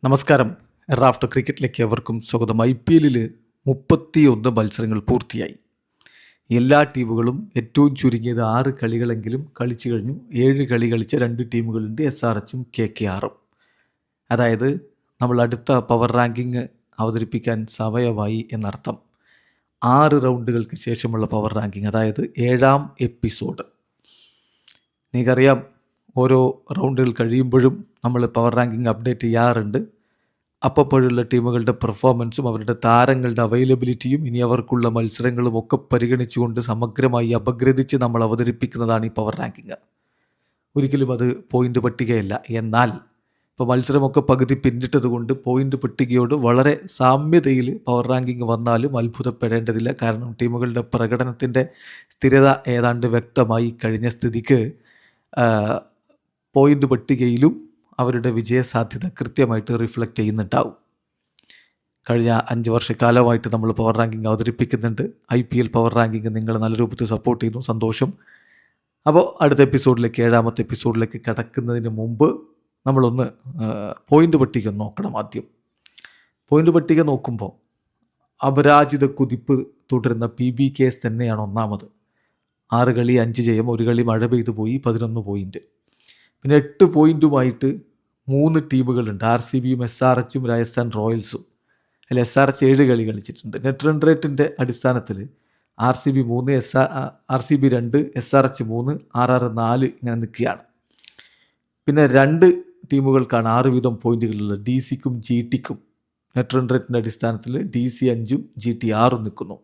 നമസ്കാരം. റാഫ്റ്റർ ക്രിക്കറ്റിലേക്ക് എവർക്കും സ്വാഗതം. IPL 31 മത്സരങ്ങൾ പൂർത്തിയായി. എല്ലാ ടീമുകളും ഏറ്റവും ചുരുങ്ങിയത് 6 കളികളെങ്കിലും കളിച്ചു കഴിഞ്ഞു. 7 കളി കളിച്ച 2 ടീമുകളുണ്ട്, SRHും KKRും. അതായത് നമ്മൾ അടുത്ത പവർ റാങ്കിങ് അവതരിപ്പിക്കാൻ സമയമായി എന്നർത്ഥം. 6 റൗണ്ടുകൾക്ക് ശേഷമുള്ള പവർ റാങ്കിങ്, അതായത് 7ാം എപ്പിസോഡ്. നിങ്ങൾക്കറിയാം, ഓരോ റൗണ്ടുകൾ കഴിയുമ്പോഴും നമ്മൾ പവർ റാങ്കിങ് അപ്ഡേറ്റ് ചെയ്യാറുണ്ട്. അപ്പോഴുള്ള ടീമുകളുടെ പെർഫോമൻസും അവരുടെ താരങ്ങളുടെ അവൈലബിലിറ്റിയും ഇനി അവർക്കുള്ള മത്സരങ്ങളും ഒക്കെ പരിഗണിച്ചുകൊണ്ട് സമഗ്രമായി അപഗ്രഥിച്ച് നമ്മൾ അവതരിപ്പിക്കുന്നതാണ് ഈ പവർ റാങ്കിങ്. ഒരിക്കലും അത് പോയിൻ്റ് പട്ടികയല്ല. എന്നാൽ ഇപ്പോൾ മത്സരമൊക്കെ പകുതി പിന്നിട്ടത് കൊണ്ട് പോയിൻ്റ് പട്ടികയോട് വളരെ സാമ്യതയിൽ പവർ റാങ്കിങ് വന്നാലും അത്ഭുതപ്പെടേണ്ടതില്ല. കാരണം ടീമുകളുടെ പ്രകടനത്തിൻ്റെ സ്ഥിരത ഏതാണ്ട് വ്യക്തമായി കഴിഞ്ഞ സ്ഥിതിക്ക് പോയിൻ്റ് പട്ടികയിലും അവരുടെ വിജയസാധ്യത കൃത്യമായിട്ട് റിഫ്ലക്റ്റ് ചെയ്യുന്നുണ്ടാവും. കഴിഞ്ഞ 5 വർഷക്കാലമായിട്ട് നമ്മൾ പവർ റാങ്കിങ് അവതരിപ്പിക്കുന്നുണ്ട്. IPL പവർ റാങ്കിങ് നിങ്ങൾ നല്ല രൂപത്തിൽ സപ്പോർട്ട് ചെയ്യുന്നു, സന്തോഷം. അപ്പോൾ അടുത്ത എപ്പിസോഡിലേക്ക്, 7ാമത്തെ എപ്പിസോഡിലേക്ക് കടക്കുന്നതിന് മുമ്പ് നമ്മളൊന്ന് പോയിൻ്റ് പട്ടിക നോക്കണം. ആദ്യം പോയിൻ്റ് പട്ടിക നോക്കുമ്പോൾ അപരാജിത കുതിപ്പ് തുടരുന്ന PBKs തന്നെയാണ് ഒന്നാമത്. 6 കളി 5 ജയം, 1 കളി മഴ പെയ്തു പോയി, 11 പോയിൻ്റ്. പിന്നെ 8 പോയിൻറ്റുമായിട്ട് 3 ടീമുകളുണ്ട്, RCBയും SRHും രാജസ്ഥാൻ റോയൽസും. അതിൽ SRH 7 കളി കളിച്ചിട്ടുണ്ട്. നെറ്റ് റൺ റേറ്റിൻ്റെ അടിസ്ഥാനത്തിൽ RCB 3, RCB 2, SRH 3, RR 4 ഇങ്ങനെ നിൽക്കുകയാണ്. പിന്നെ 2 ടീമുകൾക്കാണ് 6 വീതം പോയിൻറ്റുകളുള്ളത്, DCക്കും GTക്കും. നെറ്റ് റൺ റേറ്റിൻ്റെ അടിസ്ഥാനത്തിൽ DC 5ഉം GT 6ഉം നിൽക്കുന്നു.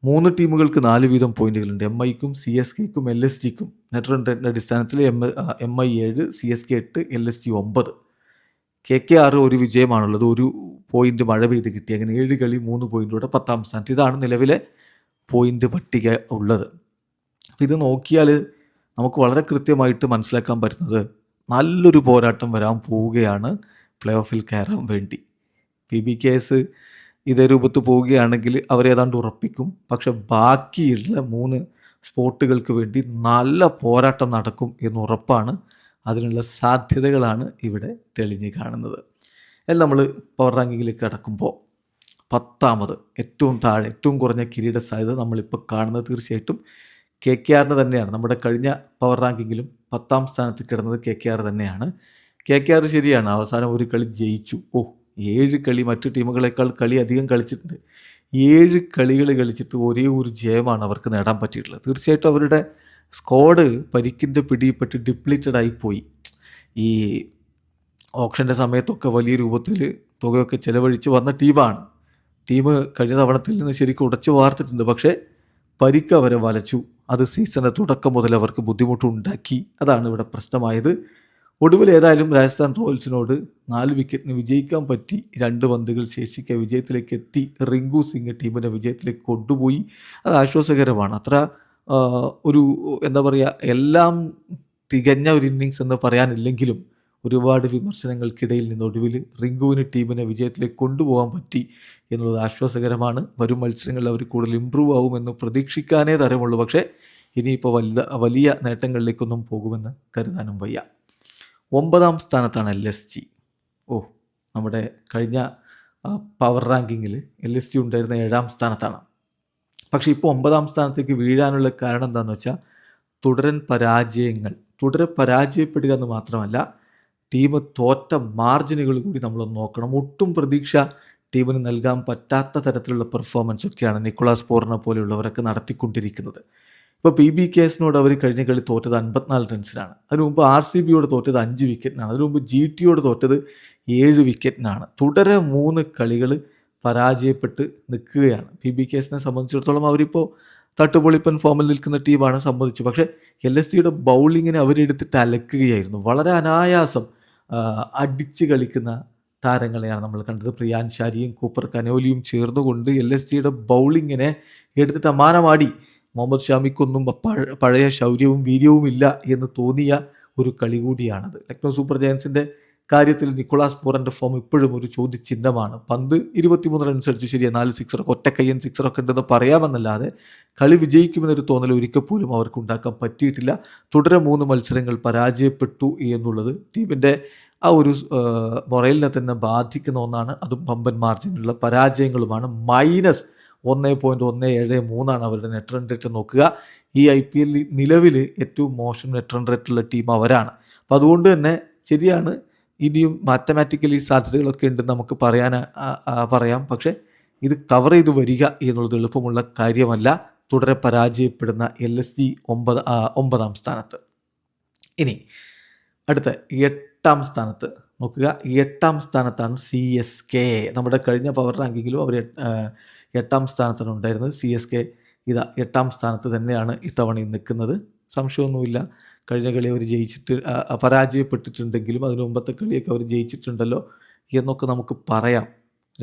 3 ടീമുകൾക്ക് 4 വീതം പോയിന്റുകളുണ്ട്, MIക്കും CSKക്കും LSGക്കും. നെറ്റ് റൺ റേറ്റിൻ്റെ അടിസ്ഥാനത്തിൽ MI 7, CSK 8, LSG 9. KKR 1 വിജയമാണുള്ളത്, 1 point മഴ പെയ്ത് കിട്ടി. അങ്ങനെ 7 കളി 3 പോയിന്റോടെ 10ാം സ്ഥാനത്ത്. ഇതാണ് നിലവിലെ പോയിന്റ് പട്ടിക ഉള്ളത്. അപ്പോൾ ഇത് നോക്കിയാൽ നമുക്ക് വളരെ കൃത്യമായിട്ട് മനസ്സിലാക്കാൻ പറ്റുന്നത് നല്ലൊരു പോരാട്ടം വരാൻ പോവുകയാണ് പ്ലേ ഓഫിൽ കയറാൻ വേണ്ടി. PBKs ഇതേ രൂപത്ത് പോവുകയാണെങ്കിൽ അവരേതാണ്ട് ഉറപ്പിക്കും. പക്ഷെ ബാക്കിയുള്ള 3 സ്പോട്ടുകൾക്ക് വേണ്ടി നല്ല പോരാട്ടം നടക്കും എന്ന് ഉറപ്പാണ്. അതിനുള്ള സാധ്യതകളാണ് ഇവിടെ തെളിഞ്ഞ് കാണുന്നത്. എന്നാൽ നമ്മൾ പവർ റാങ്കിങ്ങിലേക്ക് കടക്കുമ്പോൾ 10ാമത്, ഏറ്റവും താഴെ, ഏറ്റവും കുറഞ്ഞ കിരീട സാധ്യത നമ്മളിപ്പോൾ കാണുന്നത് തീർച്ചയായിട്ടും KKRന് തന്നെയാണ്. നമ്മുടെ കഴിഞ്ഞ പവർ റാങ്കിങ്ങിലും 10ാം സ്ഥാനത്ത് കിടന്നത് KKR തന്നെയാണ്. KKR ശരിയാണ്, അവസാനം 1 കളി ജയിച്ചു. 7 കളി മറ്റു ടീമുകളെക്കാൾ കളി അധികം കളിച്ചിട്ടുണ്ട്. 7 കളികൾ കളിച്ചിട്ട് ഒരേ ഒരു ജയമാണ് അവർക്ക് നേടാൻ പറ്റിയിട്ടുള്ളത്. തീർച്ചയായിട്ടും അവരുടെ സ്ക്വാഡ് പരിക്കിൻ്റെ പിടിയിൽപ്പെട്ട് ഡിപ്ലീറ്റഡ് ആയിപ്പോയി. ഈ ഓപ്ഷൻ്റെ സമയത്തൊക്കെ വലിയ രൂപത്തിൽ തുകയൊക്കെ ചിലവഴിച്ച് വന്ന ടീമാണ്. ടീം കഴിഞ്ഞ തവണത്തിൽ നിന്ന് ശരിക്കും ഉടച്ചു വാർത്തിട്ടുണ്ട്. പക്ഷേ പരിക്ക് അവരെ വലച്ചു. അത് സീസണിൻ്റെ തുടക്കം മുതൽ അവർക്ക് ബുദ്ധിമുട്ടുണ്ടാക്കി. അതാണ് ഇവിടെ പ്രശ്നമായത്. ഒടുവിൽ ഏതായാലും രാജസ്ഥാൻ റോയൽസിനോട് 4 വിക്കറ്റിന് വിജയിക്കാൻ പറ്റി. 2 പന്തുകൾ ശേഷിക്കെ വിജയത്തിലേക്ക് എത്തി. റിങ്കു സിംഗ് ടീമിനെ വിജയത്തിലേക്ക് കൊണ്ടുപോയി. അത് ആശ്വാസകരമാണ്. അത്ര ഒരു എന്താ പറയുക, എല്ലാം തികഞ്ഞ ഒരു ഇന്നിങ്സ് എന്ന് പറയാനില്ലെങ്കിലും ഒരുപാട് വിമർശനങ്ങൾക്കിടയിൽ നിന്ന് ഒടുവിൽ റിങ്കുവിന് ടീമിനെ വിജയത്തിലേക്ക് കൊണ്ടുപോകാൻ പറ്റി എന്നുള്ളത് ആശ്വാസകരമാണ്. വരും മത്സരങ്ങളിൽ അവർ കൂടുതൽ ഇമ്പ്രൂവ് ആവുമെന്ന് പ്രതീക്ഷിക്കാനേ തരമുള്ളൂ. പക്ഷേ ഇനിയിപ്പോൾ വലിയ നേട്ടങ്ങളിലേക്കൊന്നും പോകുമെന്ന് കരുതാനും വയ്യ. 9ാം സ്ഥാനത്താണ് LSG. നമ്മുടെ കഴിഞ്ഞ പവർ റാങ്കിങ്ങിൽ LSG ഉണ്ടായിരുന്ന 7ാം സ്ഥാനത്താണ്. പക്ഷേ ഇപ്പോൾ 9ാം സ്ഥാനത്തേക്ക് വീഴാനുള്ള കാരണം എന്താണെന്ന് വെച്ചാൽ തുടരെ പരാജയപ്പെടുക എന്ന് മാത്രമല്ല, ടീം തോറ്റ മാർജിനുകൾ കൂടി നമ്മളൊന്ന് നോക്കണം. ഒട്ടും പ്രതീക്ഷ ടീമിന് നൽകാൻ പറ്റാത്ത തരത്തിലുള്ള പെർഫോമൻസ് ഒക്കെയാണ് നിക്കോളാസ് പൂർണ്ണ പോലെയുള്ളവരൊക്കെ നടത്തിക്കൊണ്ടിരിക്കുന്നത്. ഇപ്പോൾ PBKസിനോട് അവർ കഴിഞ്ഞ കളി തോറ്റത് 54 റൺസിനാണ്. അതിനു മുമ്പ് RCBയോട് തോറ്റത് 5 വിക്കറ്റിനാണ്. അതിനു മുമ്പ് GTയോട് തോറ്റത് 7 വിക്കറ്റിനാണ്. തുടരെ 3 കളികൾ പരാജയപ്പെട്ട് നിൽക്കുകയാണ്. PBKസിനെ സംബന്ധിച്ചിടത്തോളം അവരിപ്പോൾ തട്ടുപൊളിപ്പൻ ഫോമിൽ നിൽക്കുന്ന ടീമാണ്, സമ്മതിച്ചു. പക്ഷേ LSGയുടെ ബൗളിങ്ങിനെ അവരെടുത്തിട്ട് അലക്കുകയായിരുന്നു. വളരെ അനായാസം അടിച്ച് കളിക്കുന്ന താരങ്ങളെയാണ് നമ്മൾ കണ്ടത്. പ്രിയാൻ ഷാരിയും കൂപ്പർ കനോലിയും ചേർന്നുകൊണ്ട് LSGയുടെ ബൗളിങ്ങിനെ എടുത്തിട്ട് അമാനമാടി. മുഹമ്മദ് ഷാമിക്കൊന്നും പഴയ ശൗര്യവും വീര്യവും ഇല്ല എന്ന് തോന്നിയ ഒരു കളി കൂടിയാണത്. ലക്നൗ സൂപ്പർ ജയൻസിൻ്റെ കാര്യത്തിൽ നിക്കോളാസ് പൂറൻ്റെ ഫോം ഇപ്പോഴും ഒരു ചോദ്യചിഹ്നമാണ്. പന്ത് 23 റൺസ് അടിച്ചു, ശരിയാണ്, 4 സിക്സറൊക്കെ, ഒറ്റക്കയ്യൻ സിക്സറൊക്കെ ഉണ്ടെന്ന് പറയാമെന്നല്ലാതെ കളി വിജയിക്കുമെന്നൊരു തോന്നൽ ഒരിക്കൽ പോലും അവർക്ക് ഉണ്ടാക്കാൻ പറ്റിയിട്ടില്ല. തുടരെ 3 മത്സരങ്ങൾ പരാജയപ്പെട്ടു എന്നുള്ളത് ടീമിൻ്റെ ആ ഒരു മൊറൈലിനെ തന്നെ ബാധിക്കുന്ന ഒന്നാണ്. അതും വമ്പൻ മാർജിനുള്ള പരാജയങ്ങളുമാണ്. -1.173 അവരുടെ നെറ്റ് റൺ റേറ്റ്. നോക്കുക, ഈ IPL നിലവിൽ ഏറ്റവും മോശം നെറ്റ് റൺ റേറ്റുള്ള ടീം അവരാണ്. അപ്പോൾ അതുകൊണ്ട് തന്നെ ശരിയാണ്, ഇനിയും മാത്തമാറ്റിക്കലി സാധ്യതകളൊക്കെ ഉണ്ടെന്ന് നമുക്ക് പറയാം. പക്ഷേ ഇത് കവർ ചെയ്ത് വരിക എന്നുള്ളത് എളുപ്പമുള്ള കാര്യമല്ല. തുടരെ പരാജയപ്പെടുന്ന LSG 9ാം സ്ഥാനത്ത്. ഇനി അടുത്ത 8ാം സ്ഥാനത്ത് നോക്കുക. 8ാം സ്ഥാനത്താണ് CSK. നമ്മുടെ കഴിഞ്ഞ പവർ റാങ്കിങ്ങിലും അവർ 8ാം സ്ഥാനത്താണ് ഉണ്ടായിരുന്നത്. CSK ഇതാ 8ാം സ്ഥാനത്ത് തന്നെയാണ് ഇത്തവണയും നിൽക്കുന്നത്. സംശയമൊന്നുമില്ല. കഴിഞ്ഞ കളി അവർ പരാജയപ്പെട്ടിട്ടുണ്ടെങ്കിലും അതിന് മുമ്പത്തെ കളിയൊക്കെ അവർ ജയിച്ചിട്ടുണ്ടല്ലോ എന്നൊക്കെ നമുക്ക് പറയാം.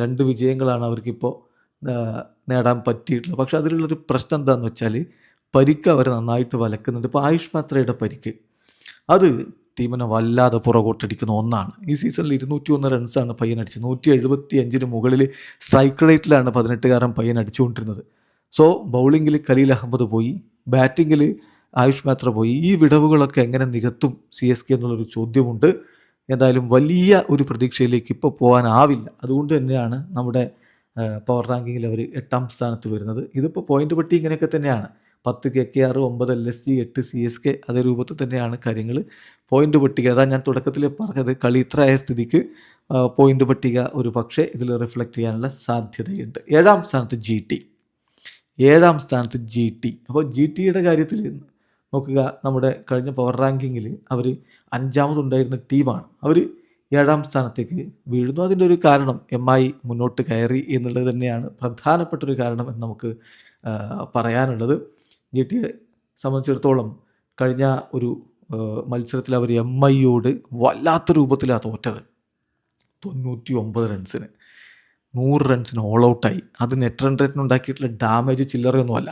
2 വിജയങ്ങളാണ് അവർക്കിപ്പോൾ നേടാൻ പറ്റിയിട്ടുള്ളത്. പക്ഷെ അതിലുള്ളൊരു പ്രശ്നം എന്താണെന്ന് വെച്ചാൽ, പരിക്ക് അവർ നന്നായിട്ട് വലക്കുന്നുണ്ട്. ഇപ്പോൾ ആയുഷ് മാത്രയുടെ പരിക്ക് അത് ടീമിനെ വല്ലാതെ പുറകോട്ടടിക്കുന്ന ഒന്നാണ്. ഈ സീസണിൽ 201 റൺസാണ് പയ്യൻ അടിച്ചത്. 175 മുകളിൽ സ്ട്രൈക്ക് റേറ്റിലാണ് 18കാരൻ പയ്യൻ അടിച്ചുകൊണ്ടിരുന്നത്. സോ ബൗളിങ്ങിൽ ഖലീൽ അഹമ്മദ് പോയി, ബാറ്റിങ്ങിൽ ആയുഷ് മാത്ര പോയി. ഈ വിടവുകളൊക്കെ എങ്ങനെ നികത്തും CSK എന്നുള്ളൊരു ചോദ്യമുണ്ട്. എന്തായാലും വലിയ ഒരു പ്രതീക്ഷയിലേക്ക് ഇപ്പോൾ പോകാനാവില്ല. അതുകൊണ്ട് തന്നെയാണ് നമ്മുടെ പവർ റാങ്കിങ്ങിൽ അവർ 8ാം സ്ഥാനത്ത് വരുന്നത്. ഇതിപ്പോൾ പോയിൻ്റ് പട്ടി ഇങ്ങനെയൊക്കെ തന്നെയാണ്. 10 KKR, 9 LSG, 8 CSK. അതേ രൂപത്തിൽ തന്നെയാണ് കാര്യങ്ങൾ. പോയിൻ്റ് പട്ടിക അതാ ഞാൻ തുടക്കത്തിൽ പറഞ്ഞത്. കളി ഇത്രയായ സ്ഥിതിക്ക് പോയിൻ്റ് പട്ടിക ഒരു പക്ഷേ ഇതിൽ റിഫ്ലക്റ്റ് ചെയ്യാനുള്ള സാധ്യതയുണ്ട്. 7ാം സ്ഥാനത്ത് GT. 7ാം സ്ഥാനത്ത് GT. അപ്പോൾ GTയുടെ കാര്യത്തിൽ നോക്കുക, നമ്മുടെ കഴിഞ്ഞ പവർ റാങ്കിങ്ങിൽ അവർ 5ാമതുണ്ടായിരുന്ന ടീമാണ്. അവർ 7ാം സ്ഥാനത്തേക്ക് വീഴുന്നു. അതിൻ്റെ ഒരു കാരണം MI മുന്നോട്ട് കയറി എന്നുള്ളത് തന്നെയാണ് പ്രധാനപ്പെട്ടൊരു കാരണം എന്ന് നമുക്ക് പറയാനുള്ളത്. GTയെ സംബന്ധിച്ചിടത്തോളം കഴിഞ്ഞ ഒരു മത്സരത്തിൽ അവർ MIയോട് വല്ലാത്ത രൂപത്തിലാണ് തോറ്റത്. 99 റൺസിന് 100 റൺസിന് ഓൾ ഔട്ടായി. അത് നെറ്റ് റൺ റേറ്റിന് ഉണ്ടാക്കിയിട്ടുള്ള ഡാമേജ് ചില്ലറയൊന്നുമല്ല.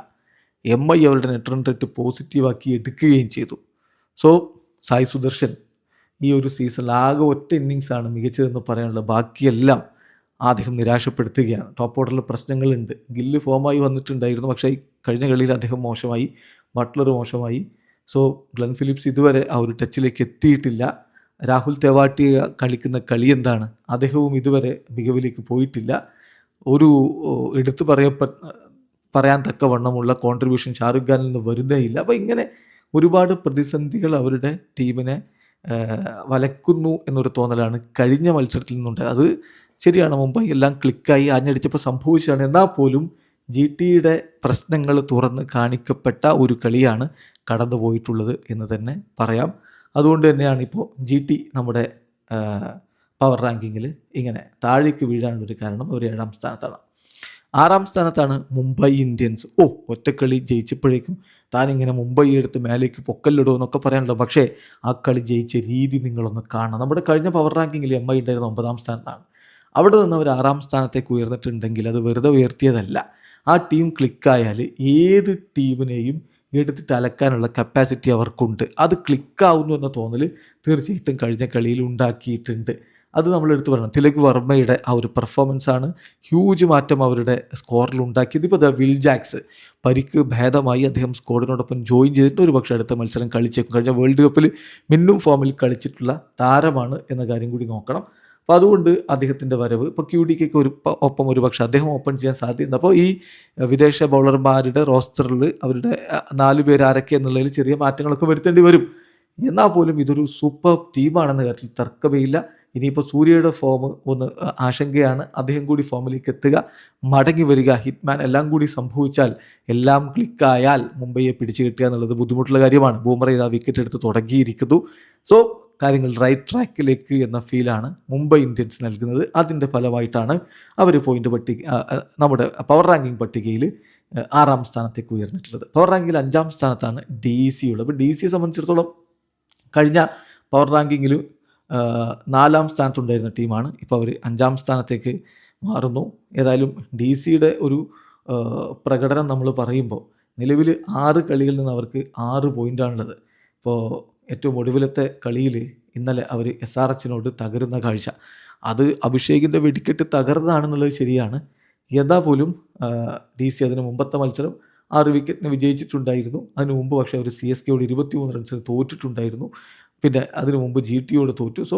MI അവരുടെ നെറ്റ് റൺ റേറ്റ് പോസിറ്റീവാക്കി എടുക്കുകയും ചെയ്തു. സോ സായി സുദർശൻ ഈ ഒരു സീസണിൽ ആകെ ഒറ്റ ഇന്നിങ്സാണ് മികച്ചതെന്ന് പറയാനുള്ളത്. ബാക്കിയെല്ലാം അദ്ദേഹം നിരാശപ്പെടുത്തുകയാണ്. ടോപ്പ് ഓർഡറിൽ പ്രശ്നങ്ങളുണ്ട്. ഗില്ല് ഫോമായി വന്നിട്ടുണ്ടായിരുന്നു, പക്ഷേ കഴിഞ്ഞ കളിയിൽ അദ്ദേഹം മോശമായി. ബട്ട്ലർ മോശമായി. സോ ഗ്ലെൻ ഫിലിപ്സ് ഇതുവരെ ആ ഒരു ടച്ചിലേക്ക് എത്തിയിട്ടില്ല. രാഹുൽ തെവാട്ടിയ കളിക്കുന്ന കളി എന്താണ്? അദ്ദേഹവും ഇതുവരെ മികവിലേക്ക് പോയിട്ടില്ല. ഒരു എടുത്തു പറയാൻ തക്കവണ്ണമുള്ള കോൺട്രിബ്യൂഷൻ ഷാറുഖ് ഖാനിൽ നിന്ന് വരുന്നേയില്ല. അപ്പോൾ ഇങ്ങനെ ഒരുപാട് പ്രതിസന്ധികൾ അവരുടെ ടീമിനെ വലക്കുന്നു എന്നൊരു തോന്നലാണ് കഴിഞ്ഞ മത്സരത്തിൽ നിന്നുണ്ട്. അത് ശരിയാണ്, മുംബൈ എല്ലാം ക്ലിക്കായി ആഞ്ഞടിച്ചപ്പോൾ സംഭവിച്ചതാണ്. എന്നാൽ പോലും GTയുടെ പ്രശ്നങ്ങൾ തുറന്ന് കാണിക്കപ്പെട്ട ഒരു കളിയാണ് കടന്നു പോയിട്ടുള്ളത് എന്ന് തന്നെ പറയാം. അതുകൊണ്ട് തന്നെയാണ് ഇപ്പോൾ GT നമ്മുടെ പവർ റാങ്കിങ്ങിൽ ഇങ്ങനെ താഴേക്ക് വീഴാനുള്ളൊരു കാരണം. അവർ 7ാം സ്ഥാനത്താണ്. 6ാം സ്ഥാനത്താണ് മുംബൈ ഇന്ത്യൻസ്. ഒറ്റക്കളി ജയിച്ചപ്പോഴേക്കും താനിങ്ങനെ മുംബൈ എടുത്ത് മേലേക്ക് പൊക്കല്ലിടുമോ എന്നൊക്കെ പറയാനുള്ളത്. പക്ഷേ ആ കളി ജയിച്ച രീതി നിങ്ങളൊന്ന് കാണണം. നമ്മുടെ കഴിഞ്ഞ പവർ റാങ്കിങ്ങിൽ MI ഉണ്ടായിരുന്ന 9ാം സ്ഥാനത്താണ്. അവിടെ നിന്ന് അവർ 6ാം സ്ഥാനത്തേക്ക് ഉയർന്നിട്ടുണ്ടെങ്കിൽ അത് വെറുതെ ഉയർത്തിയതല്ല. ആ ടീം ക്ലിക്കായാൽ ഏത് ടീമിനെയും എടുത്തിട്ട് അലക്കാനുള്ള കപ്പാസിറ്റി അവർക്കുണ്ട്. അത് ക്ലിക്കാവുന്നു എന്ന തോന്നൽ തീർച്ചയായിട്ടും കഴിഞ്ഞ കളിയിൽ ഉണ്ടാക്കിയിട്ടുണ്ട്. അത് നമ്മൾ എടുത്തു പറയണം. തിലക് വർമ്മയുടെ ആ ഒരു പെർഫോമൻസാണ് ഹ്യൂജ് മാറ്റം അവരുടെ സ്കോറിൽ ഉണ്ടാക്കിയത്. ഇപ്പോൾ വിൽ ജാക്സ് പരിക്ക് ഭേദമായി അദ്ദേഹം സ്ക്വാഡിനോടൊപ്പം ജോയിൻ ചെയ്തിട്ട് ഒരു പക്ഷേ അടുത്ത മത്സരം കളിച്ചേക്കും. കഴിഞ്ഞ വേൾഡ് കപ്പിൽ മിന്നും ഫോമിൽ കളിച്ചിട്ടുള്ള താരമാണ് എന്ന കാര്യം കൂടി നോക്കണം. അപ്പോൾ അതുകൊണ്ട് അദ്ദേഹത്തിൻ്റെ വരവ് ഇപ്പോൾ QDക്ക് ഒപ്പം ഒരു പക്ഷേ അദ്ദേഹം ഓപ്പൺ ചെയ്യാൻ സാധ്യതയുണ്ട്. അപ്പോൾ ഈ വിദേശ ബൗളർമാരുടെ റോസ്റ്ററിൽ അവരുടെ 4 പേര് ആരൊക്കെ എന്നുള്ളതിൽ ചെറിയ മാറ്റങ്ങളൊക്കെ വരുത്തേണ്ടി വരും. എന്നാൽ പോലും ഇതൊരു സൂപ്പർ ടീമാണെന്ന കാര്യത്തിൽ തർക്കമേയില്ല. ഇനിയിപ്പോൾ സൂര്യയുടെ ഫോം ഒന്ന് ആശങ്കയാണ്. അദ്ദേഹം കൂടി ഫോമിലേക്ക് എത്തുക, മടങ്ങി വരിക, ഹിറ്റ്മാൻ എല്ലാം കൂടി സംഭവിച്ചാൽ, എല്ലാം ക്ലിക്കായാൽ മുംബൈയെ പിടിച്ചു കിട്ടുക എന്നുള്ളത് ബുദ്ധിമുട്ടുള്ള കാര്യമാണ്. ബൂമറ ഇതാ വിക്കറ്റ് എടുത്ത് തുടങ്ങിയിരിക്കുന്നു. സോ കാര്യങ്ങൾ റൈറ്റ് ട്രാക്കിലേക്ക് എന്ന ഫീലാണ് മുംബൈ ഇന്ത്യൻസ് നൽകുന്നത്. അതിൻ്റെ ഫലമായിട്ടാണ് അവർ നമ്മുടെ പവർ റാങ്കിങ് പട്ടികയിൽ 6ാം സ്ഥാനത്തേക്ക് ഉയർന്നിട്ടുള്ളത്. പവർ റാങ്കിങ്ങിൽ 5ാം സ്ഥാനത്താണ് DC ഉള്ളത്. അപ്പോൾ DCയെ സംബന്ധിച്ചിടത്തോളം കഴിഞ്ഞ പവർ റാങ്കിങ്ങിൽ 4ാം സ്ഥാനത്തുണ്ടായിരുന്ന ടീമാണ്. ഇപ്പോൾ അവർ 5ാം സ്ഥാനത്തേക്ക് മാറുന്നു. ഏതായാലും DCയുടെ ഒരു പ്രകടനം നമ്മൾ പറയുമ്പോൾ നിലവിൽ 6 കളികളിൽ നിന്ന് അവർക്ക് 6 പോയിൻ്റാണുള്ളത്. ഇപ്പോൾ ഏറ്റവും ഒടുവിലത്തെ കളിയിൽ ഇന്നലെ അവർ SRHനോട് തകരുന്ന കാഴ്ച, അത് അഭിഷേകിൻ്റെ വെടിക്കെട്ട് തകർന്നതാണെന്നുള്ളത് ശരിയാണ്. എന്നാൽ പോലും DC അതിന് മുമ്പത്തെ മത്സരം 6 വിക്കറ്റിന് വിജയിച്ചിട്ടുണ്ടായിരുന്നു. അതിനു മുമ്പ് പക്ഷേ അവർ CSKയോട് 23 റൺസിന് തോറ്റിട്ടുണ്ടായിരുന്നു. പിന്നെ അതിനു മുമ്പ് GTയോട് തോറ്റു. സോ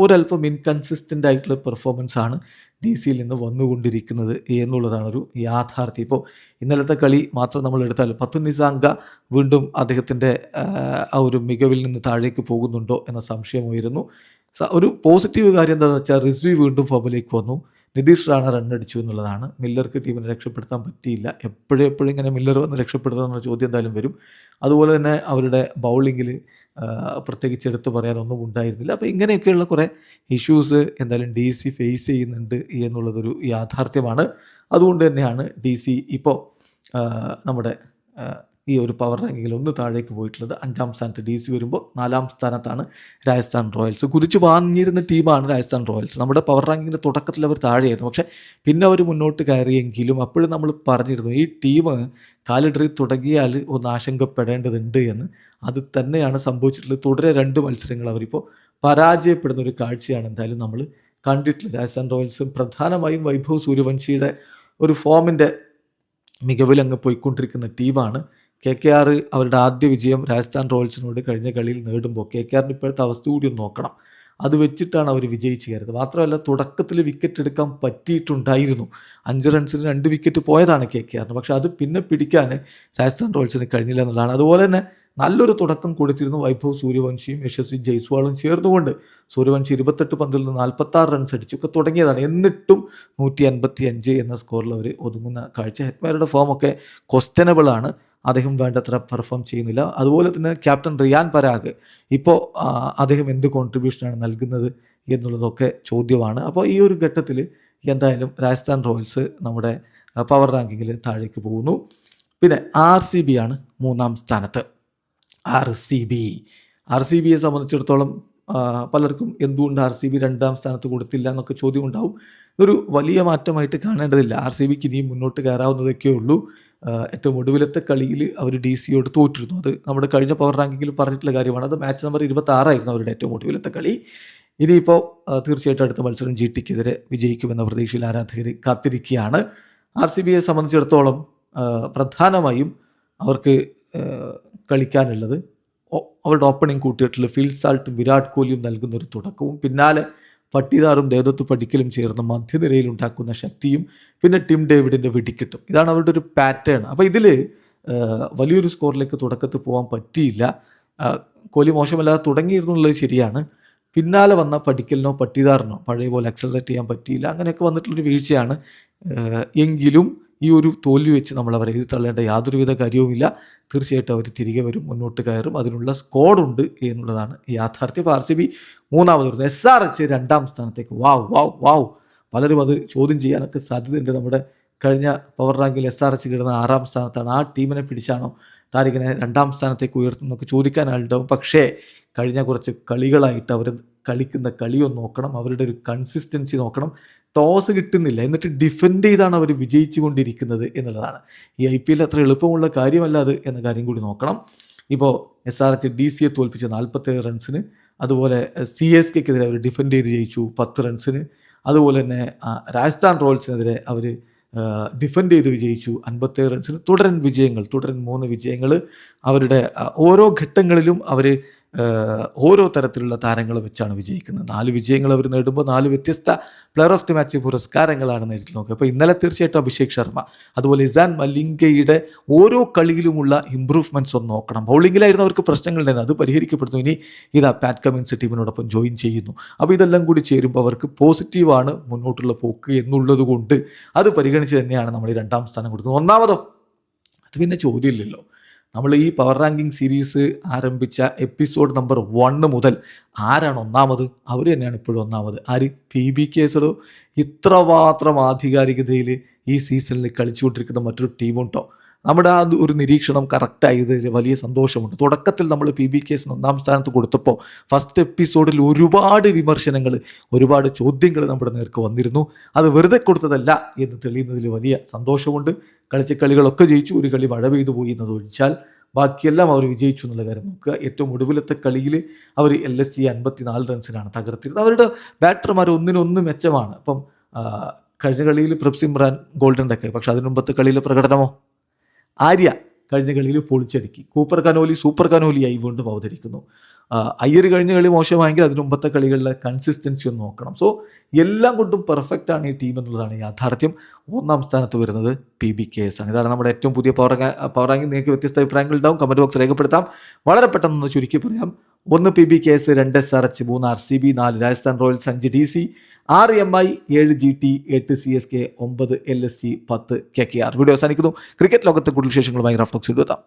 ഒരല്പം ഇൻകൺസിസ്റ്റൻ്റ് ആയിട്ടുള്ള പെർഫോമൻസാണ് DC-യിൽ നിന്ന് വന്നുകൊണ്ടിരിക്കുന്നത് എന്നുള്ളതാണൊരു യാഥാർത്ഥ്യം. ഇപ്പോൾ ഇന്നലത്തെ കളി മാത്രം നമ്മൾ എടുത്താൽ പത്തു നിസാങ്ക വീണ്ടും അദ്ദേഹത്തിൻ്റെ ആ ഒരു മികവിൽ നിന്ന് താഴേക്ക് പോകുന്നുണ്ടോ എന്ന സംശയമായിരുന്നു. ഒരു പോസിറ്റീവ് കാര്യം എന്താണെന്ന് വെച്ചാൽ റിസ്വി വീണ്ടും ഫോമിലേക്ക് വന്നു. നിതീഷ് റാണ റണ്ണടിച്ചു എന്നുള്ളതാണ്. മില്ലർക്ക് ടീമിനെ രക്ഷപ്പെടുത്താൻ പറ്റിയില്ല. എപ്പോഴും ഇങ്ങനെ മില്ലർ വന്ന് രക്ഷപ്പെടുത്തുക എന്നുള്ള ചോദ്യം എന്തായാലും വരും. അതുപോലെ തന്നെ അവരുടെ ബൗളിങ്ങിൽ പ്രത്യേകിച്ച് എടുത്ത് പറയാനൊന്നും ഉണ്ടായിരുന്നില്ല. അപ്പോൾ ഇങ്ങനെയൊക്കെയുള്ള കുറേ ഇഷ്യൂസ് എന്തായാലും DC ഫേസ് ചെയ്യുന്നുണ്ട് എന്നുള്ളതൊരു യാഥാർത്ഥ്യമാണ്. അതുകൊണ്ട് തന്നെയാണ് DC ഇപ്പോൾ നമ്മുടെ ഈ ഒരു പവർ റാങ്കിങ്ങിൽ ഒന്ന് താഴേക്ക് പോയിട്ടുള്ളത്. 5ാം സ്ഥാനത്ത് DC വരുമ്പോൾ 4ാം സ്ഥാനത്താണ് രാജസ്ഥാൻ റോയൽസ്. കുതിച്ചു പാഞ്ഞിരുന്ന ടീമാണ് രാജസ്ഥാൻ റോയൽസ്. നമ്മുടെ പവർ റാങ്കിങ്ങിൻ്റെ തുടക്കത്തിൽ അവർ താഴെയായിരുന്നു. പക്ഷേ പിന്നെ അവർ മുന്നോട്ട് കയറിയെങ്കിലും അപ്പോഴും നമ്മൾ പറഞ്ഞിരുന്നു ഈ ടീം കാലിടറി തുടങ്ങിയാൽ ഒന്ന് ആശങ്കപ്പെടേണ്ടതുണ്ട് എന്ന്. അത് തന്നെയാണ് സംഭവിച്ചിട്ടുള്ളത്. തുടരെ 2 മത്സരങ്ങൾ അവരിപ്പോൾ പരാജയപ്പെടുന്ന ഒരു കാഴ്ചയാണ് എന്തായാലും നമ്മൾ കണ്ടിട്ടുള്ളത്. രാജസ്ഥാൻ റോയൽസ് പ്രധാനമായും വൈഭവ് സൂര്യവംശിയുടെ ഒരു ഫോമിൻ്റെ മികവിൽ അങ്ങ് പോയിക്കൊണ്ടിരിക്കുന്ന ടീമാണ്. KKR അവരുടെ ആദ്യ വിജയം രാജസ്ഥാൻ റോയൽസിനോട് കഴിഞ്ഞ കളിയിൽ നേടുമ്പോൾ KKRൻ്റെ ഇപ്പോഴത്തെ അവസ്ഥ കൂടി ഒന്ന് നോക്കണം. അത് വെച്ചിട്ടാണ് അവർ വിജയിച്ച് കയറുന്നത്. മാത്രമല്ല തുടക്കത്തിൽ വിക്കറ്റ് എടുക്കാൻ പറ്റിയിട്ടുണ്ടായിരുന്നു. 5 റൺസിന് 2 വിക്കറ്റ് പോയതാണ് KKRന്. പക്ഷേ അത് പിന്നെ പിടിക്കാൻ രാജസ്ഥാൻ റോയൽസിന് കഴിഞ്ഞില്ല എന്നുള്ളതാണ്. അതുപോലെ തന്നെ നല്ലൊരു തുടക്കം കൊടുത്തിരുന്നു വൈഭവ് സൂര്യവംശിയും യശസ്വി ജയ്സ്വാളും ചേർന്നുകൊണ്ട്. സൂര്യവംശി 28 പന്തിൽ നിന്ന് 46 റൺസ് അടിച്ചൊക്കെ തുടങ്ങിയതാണ്. എന്നിട്ടും 155 എന്ന സ്കോറിൽ അവർ ഒതുങ്ങുന്ന കാഴ്ച. ഹെറ്റ്മാരുടെ ഫോമൊക്കെ ക്വസ്റ്റ്യനബിളാണ്. അദ്ദേഹം വേണ്ടത്ര പെർഫോം ചെയ്യുന്നില്ല. അതുപോലെ തന്നെ ക്യാപ്റ്റൻ റിയാൻ പരാഗ് ഇപ്പോൾ അദ്ദേഹം എന്ത് കോൺട്രിബ്യൂഷനാണ് നൽകുന്നത് എന്നുള്ളതൊക്കെ ചോദ്യമാണ്. അപ്പോൾ ഈ ഒരു ഘട്ടത്തിൽ എന്തായാലും രാജസ്ഥാൻ റോയൽസ് നമ്മുടെ പവർ റാങ്കിങ്ങിൽ താഴേക്ക് പോകുന്നു. പിന്നെ RCB ആണ് 3ാം സ്ഥാനത്ത്. RCBയെ സംബന്ധിച്ചിടത്തോളം പലർക്കും എന്തുകൊണ്ട് RCB 2ാം സ്ഥാനത്ത് കൊടുത്തില്ല എന്നൊക്കെ ചോദ്യം ഉണ്ടാവും. ഇതൊരു വലിയ മാറ്റമായിട്ട് കാണേണ്ടതില്ല. RCBക്ക് ഇനിയും മുന്നോട്ട് കയറാവുന്നതൊക്കെ ഉള്ളൂ. ഏറ്റവും ഒടുവിലത്തെ കളിയിൽ അവർ DC-യോട് തോറ്റിരുന്നു. അത് നമ്മുടെ കഴിഞ്ഞ പവർ റാങ്കിങ്ങിൽ പറഞ്ഞിട്ടുള്ള കാര്യമാണ്. അത് മാച്ച് നമ്പർ 26 ആയിരുന്നു അവരുടെ ഏറ്റവും ഒടുവിലത്തെ കളി. ഇനിയിപ്പോൾ തീർച്ചയായിട്ടും അടുത്ത മത്സരം GTക്കെതിരെ വിജയിക്കുമെന്ന പ്രതീക്ഷയിൽ ആരാധകർ കാത്തിരിക്കുകയാണ്. RCBയെ സംബന്ധിച്ചിടത്തോളം പ്രധാനമായും അവർക്ക് കളിക്കാനുള്ളത് അവരുടെ ഓപ്പണിംഗ് കൂട്ടിയിട്ടുള്ള ഫിൽ സാൾട്ടും വിരാട് കോഹ്ലിയും നൽകുന്ന ഒരു തുടക്കവും പിന്നാലെ പട്ടിദാറും ദേവദത്ത് പടിക്കലും ചേർന്ന് മധ്യനിരയിൽ ഉണ്ടാക്കുന്ന ശക്തിയും പിന്നെ ടിം ഡേവിഡിൻ്റെ വെടിക്കെട്ടും. ഇതാണ് അവരുടെ ഒരു പാറ്റേൺ. അപ്പോൾ ഇതിൽ വലിയൊരു സ്കോറിലേക്ക് തുടക്കത്തിൽ പോകാൻ പറ്റിയില്ല. കോഹ്ലി മോശമല്ലാതെ തുടങ്ങിയിരുന്നു എന്നുള്ളത് ശരിയാണ്. പിന്നാലെ വന്ന പടിക്കലിനോ പട്ടിദാറിനോ പഴയ പോലെ അക്സലറേറ്റ് ചെയ്യാൻ പറ്റിയില്ല. അങ്ങനെയൊക്കെ വന്നിട്ടുള്ളൊരു വീഴ്ചയാണ്. എങ്കിലും ഈ ഒരു തോൽവി വെച്ച് നമ്മൾ അവരെ എഴുതി തള്ളേണ്ട യാതൊരുവിധ കാര്യവുമില്ല. തീർച്ചയായിട്ടും അവർ തിരികെ വരും, മുന്നോട്ട് കയറും. അതിനുള്ള സ്കോഡുണ്ട് എന്നുള്ളതാണ് യാഥാർത്ഥ്യം. അപ്പോൾ RCB 3ാമത് വരുന്നു. SRH 2ാം സ്ഥാനത്തേക്ക്. വാവ് പലരും അത് ചോദ്യം ചെയ്യാനൊക്കെ സാധ്യതയുണ്ട്. നമ്മുടെ കഴിഞ്ഞ പവർ റാങ്കിൽ SRH കിടന്ന 6ാം സ്ഥാനത്താണ്. ആ ടീമിനെ പിടിച്ചാണോ താരിഖിനെ 2ാം സ്ഥാനത്തേക്ക് ഉയർത്തുന്നൊക്കെ ചോദിക്കാൻ ആളുണ്ടാവും. പക്ഷേ കഴിഞ്ഞ കുറച്ച് കളികളായിട്ട് അവർ കളിക്കുന്ന കളിയൊന്ന് നോക്കണം. അവരുടെ ഒരു കൺസിസ്റ്റൻസി നോക്കണം. ടോസ് കിട്ടുന്നില്ല, എന്നിട്ട് ഡിഫെൻഡ് ചെയ്താണ് അവർ വിജയിച്ചു കൊണ്ടിരിക്കുന്നത് എന്നുള്ളതാണ്. ഈ IPL അത്ര എളുപ്പമുള്ള കാര്യമല്ല അത് എന്ന കാര്യം കൂടി നോക്കണം. ഇപ്പോൾ SRH DC-യെ തോൽപ്പിച്ച 47 റൺസിന്. അതുപോലെ CSKക്കെതിരെ അവർ ഡിഫെൻഡ് ചെയ്ത് ജയിച്ചു 10 റൺസിന്. അതുപോലെ തന്നെ രാജസ്ഥാൻ റോയൽസിനെതിരെ അവർ ഡിഫെൻഡ് ചെയ്ത് വിജയിച്ചു 57 റൺസിന്. തുടരൻ 3 വിജയങ്ങൾ. അവരുടെ ഓരോ ഘട്ടങ്ങളിലും അവർ ഓരോ തരത്തിലുള്ള താരങ്ങൾ വെച്ചാണ് വിജയിക്കുന്നത്. 4 വിജയങ്ങൾ അവർ നേടുമ്പോൾ 4 വ്യത്യസ്ത പ്ലെയർ ഓഫ് ദി മാച്ച് പുരസ്കാരങ്ങളാണ് നേടിയിട്ട് നോക്കുക. അപ്പോൾ ഇന്നലെ തീർച്ചയായിട്ടും അഭിഷേക് ശർമ്മ അതുപോലെ ഇസാൻ മലിംഗയുടെ ഓരോ കളിയിലുമുള്ള ഇമ്പ്രൂവ്മെൻറ്റ്സ് ഒന്ന് നോക്കണം. ബൗളിങ്ങിലായിരുന്നു അവർക്ക് പ്രശ്നങ്ങളുണ്ടായിരുന്നു, അത് പരിഹരിക്കപ്പെടുന്നു. ഇനി ഇതാ പാറ്റ് കമിൻസ് ടീമിനോടൊപ്പം ജോയിൻ ചെയ്യുന്നു. അപ്പോൾ ഇതെല്ലാം കൂടി ചേരുമ്പോൾ അവർക്ക് പോസിറ്റീവാണ് മുന്നോട്ടുള്ള പോക്ക് എന്നുള്ളത് കൊണ്ട് അത് പരിഗണിച്ച് തന്നെയാണ് നമ്മൾ ഈ 2ാം സ്ഥാനം കൊടുക്കുന്നത്. ഒന്നാമതോ അത് പിന്നെ ചോദ്യമില്ലല്ലോ. നമ്മൾ ഈ പവർ റാങ്കിങ് സീരീസ് ആരംഭിച്ച എപ്പിസോഡ് നമ്പർ 1 മുതൽ ആരാണ് ഒന്നാമത്? അവർ തന്നെയാണ് ഇപ്പോഴും ഒന്നാമത്. ആര്? PBKSലോ ഇത്രമാത്രം ആധികാരികതയിൽ ഈ സീസണിൽ കളിച്ചുകൊണ്ടിരിക്കുന്ന മറ്റൊരു ടീമുണ്ടോ? നമ്മുടെ ആ ഒരു നിരീക്ഷണം കറക്റ്റായതിൽ വലിയ സന്തോഷമുണ്ട്. തുടക്കത്തിൽ നമ്മൾ PBKS 1ാം സ്ഥാനത്ത് കൊടുത്തപ്പോൾ ഫസ്റ്റ് എപ്പിസോഡിൽ ഒരുപാട് വിമർശനങ്ങൾ, ഒരുപാട് ചോദ്യങ്ങൾ നമ്മുടെ നേർക്ക് വന്നിരുന്നു. അത് വെറുതെ കൊടുത്തതല്ല എന്ന് തെളിയുന്നതിൽ വലിയ സന്തോഷമുണ്ട്. കളിച്ച കളികളൊക്കെ ജയിച്ചു. ഒരു കളി മഴ പെയ്തു പോയി എന്നത് ഒഴിച്ചാൽ ബാക്കിയെല്ലാം അവർ വിജയിച്ചു എന്നുള്ള കാര്യം നോക്കുക. ഏറ്റവും ഒടുവിലത്തെ കളിയിൽ അവർ LSG 54 റൺസിനാണ് തകർത്തിരുന്നത്. അവരുടെ ബാറ്റർമാർ ഒന്നിനൊന്ന് മെച്ചമാണ്. അപ്പം കഴിഞ്ഞ കളിയിൽ പ്രഭ്സിമ്രാൻ ഗോൾഡൻ ഡക്ക്, പക്ഷെ അതിനു മുമ്പത്തെ കളിയിലെ പ്രകടനമോ? ആര്യ കഴിഞ്ഞ കളിയിൽ പൊളിച്ചടുക്കി. കൂപ്പർ കനോലി സൂപ്പർ കനോലിയായി വീണ്ടും അവതരിക്കുന്നു. അയ്യർ കഴിഞ്ഞ കളി മോശമായെങ്കിൽ അതിന് മുമ്പത്തെ കളികളിലെ കൺസിസ്റ്റൻസി ഒന്ന് നോക്കണം. സോ എല്ലാം കൊണ്ടും പെർഫെക്റ്റ് ആണ് ഈ ടീം എന്നുള്ളതാണ് യാഥാർത്ഥ്യം. 1-ാം സ്ഥാനത്ത് വരുന്നത് PBKS ആണ്. ഇതാണ് നമ്മുടെ ഏറ്റവും പുതിയ പവർ റാങ്കിങ്. നിങ്ങൾക്ക് വ്യത്യസ്ത അഭിപ്രായങ്ങൾ ഉണ്ടാവും, കമൻറ്റ് ബോക്സ് രേഖപ്പെടുത്താം. വളരെ പെട്ടെന്ന് ചുരുക്കി പറയാം. 1 PBKS, 2 SRH, 3 RCB, 4 Rajasthan Royals, 5 DC, 6 MI, 7 GT, 8 CSK, 9 LSG, 10 KKR. Video അവസാനിക്കുന്നു. ക്രിക്കറ്റ് ലോകത്തെ കൂടുതൽ വിശേഷങ്ങളുമായി റഫ് ടോക്സിൽ എത്താം.